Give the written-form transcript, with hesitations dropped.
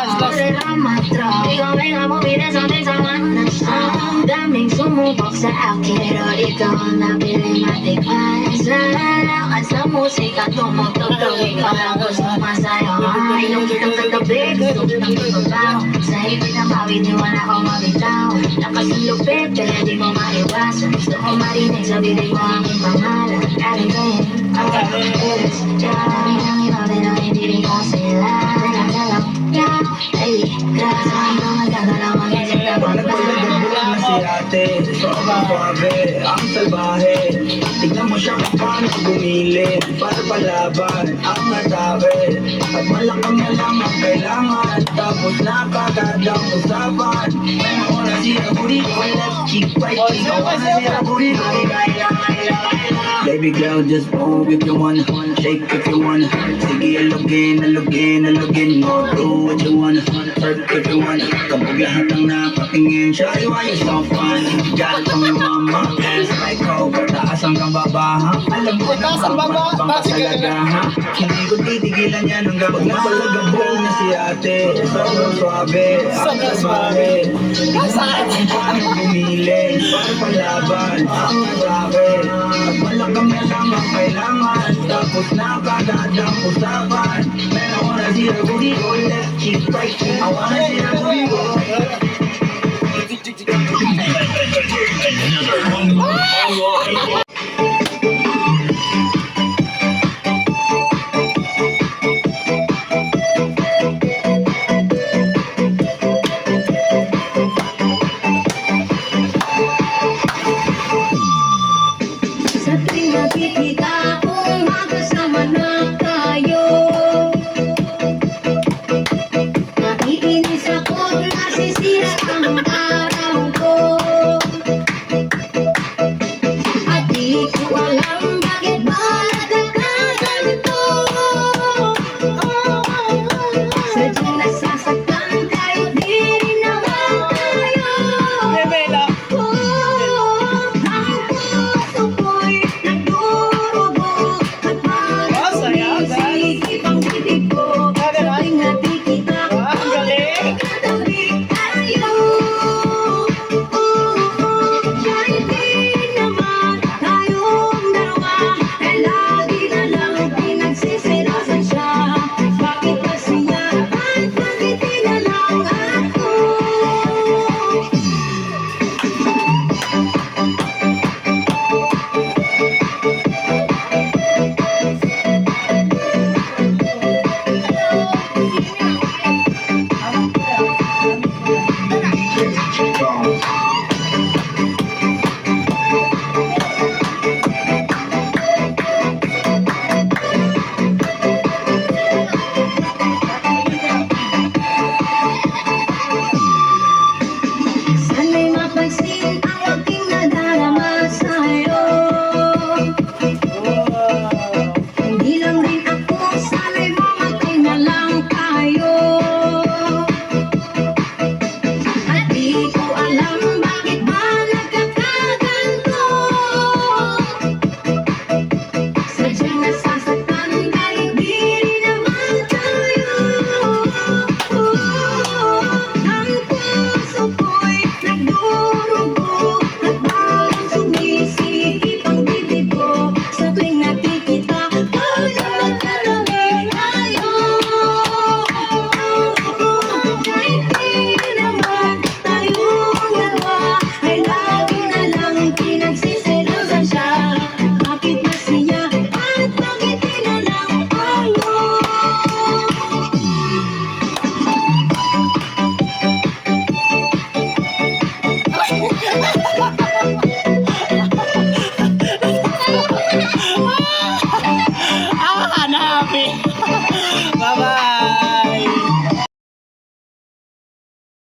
Ikaw ay namumili sa ating saman na ang daming sumubok sa akin, pero ikaw ang napili matikman. Salamat sa musika, tumutugtog, ikaw lang gusto masayaw. Inom kitang kagabi, gusto kitang ibabaw. Sa hibig ng awit, di wala ko mabitaw. Nakasulupit, kaya di mo maiwasan. Gusto ko marinig sa bibig mo aking pangalan. Aling kayo, ang kakapilis. Diyari ng iba, pero hindi rin ko sila. Nagagalaw, yaw, ay, grabe. Ang magagalaw, mag-isip na Nagpalagbulan na si ate, sobrang suabe, ang salbahe. Tignan mo siya kung paano gumilid, para palaban ang atake. At malakang na lang ang kailangan, tapos nakakadang usapan. May mauna siya buri, left cheek, right cheek. Mauna siya buri, baby girl, just move if you wanna, shake if you wanna. Sige, alugin, alugin, alugin mo. Do what you wanna, work if you wanna. Kapag lahat ng napatingin, show you why you're so fun. Got it from your mama, ass like coke. Taas hanggang baba, ha? Alam mo na mapapang kasalaga, ha? Hindi ko titigilan yan hanggang nagpalagabong na si ate. Sobrang suabe, ang salbahe. Kung paano bumili, para palaban ang atake. At malakang na lang ang kailangan, tapos nakakadang usapan. Man, I wanna see her booty go left cheek, right cheek. I wanna see her